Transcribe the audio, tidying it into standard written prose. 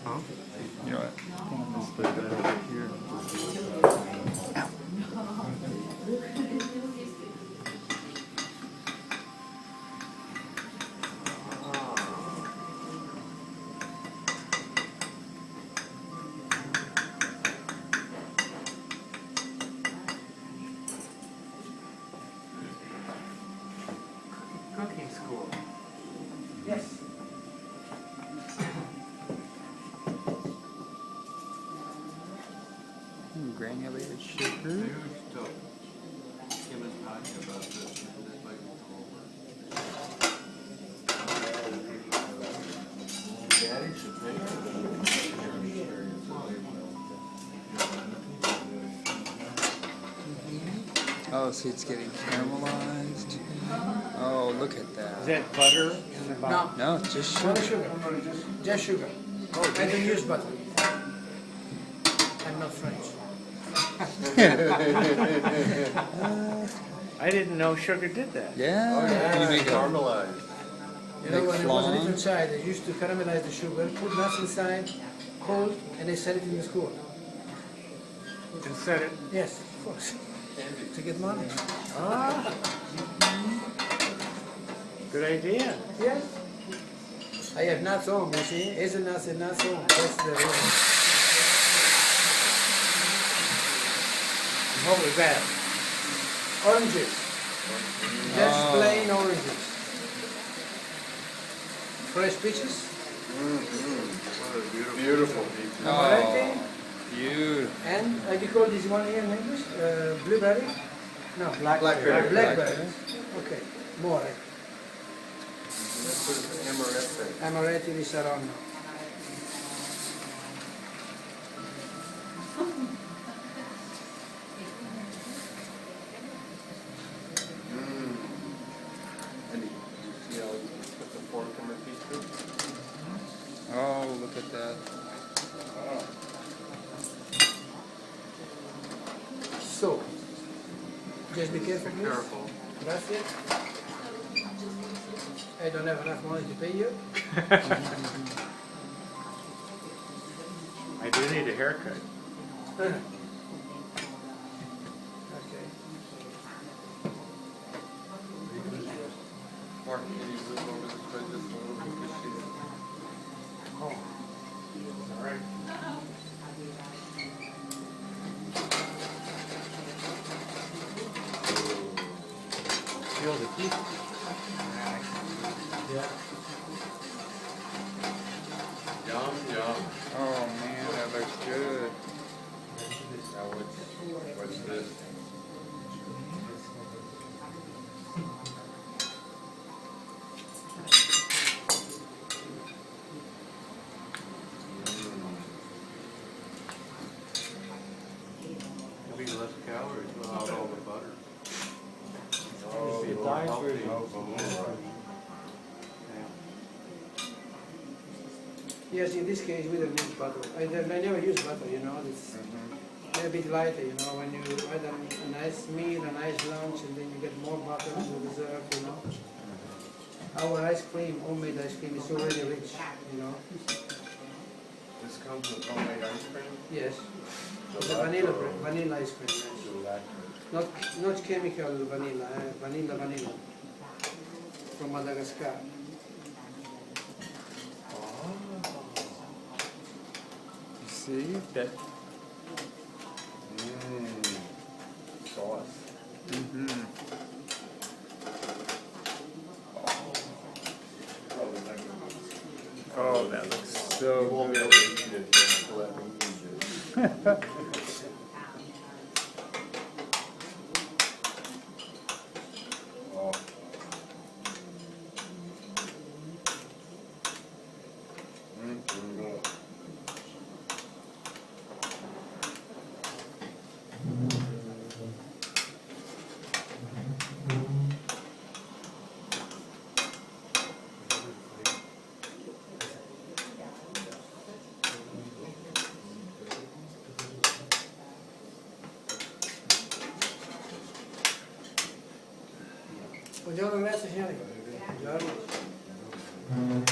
Huh? You know what? Let's put that over here. Cooking school. Yes. Granulated Maybe sugar. we should tell Kim and Tanya about this, and they'd like to come over. Daddy should pay for the experience. Oh, see, it's getting caramelized. Oh, look at Is that. that butter in the bottom? No, No, it's just no sugar. sugar. Just sugar. I don't use butter. I'm not French. I didn't know sugar did that. Yeah. Oh yeah, You make a, caramelized. You know, Like when I was a flan? little child, I used to caramelize the sugar, put nuts inside, cold, and they sell it in the school. And set it. Yes, of course. To get money. Ah. Good idea. Yes. I have nuts home, you see? Hazelnuts and nuts home. That's the reason. What was that? Oranges. Just Oh. plain oranges. Fresh peaches. What a Beautiful. Amaretti. oh, beautiful. And how do you call this one here in English? Blueberry? No, Blackberry. Blackberry. Okay, more. This is amaretto. Amaretti di Saronno. Andy, you see how you put the fork in the pizza? Oh, look at that. So, just be careful, please. Careful. Gracias. I don't have enough money to pay you. I do need a haircut. Okay. Mark, can you move over this way just a little bit? Because she's Oh. All right. Feel the heat. Yeah. yum, yum. Oh man, that looks good. Now what's this? It'll be less calories without all the butter. Oh, It's a more diet healthy. version. Yes, in this case we don't need butter. I never use butter, you know. It's a bit lighter, you know, when you add a nice meal, a nice lunch, and then you get more butter as a dessert, you know. Our ice cream, homemade ice cream, is already rich, you know. This comes with homemade ice cream? Yes. The Gelato. vanilla ice cream, yes. Gelato. Not chemical vanilla, vanilla. From Madagascar. You see that? Sauce. Mm-hmm. Oh, that looks You so won't be able good. to eat it, you have to let me eat it. Oh. Buongiorno, grazie signori. Buongiorno.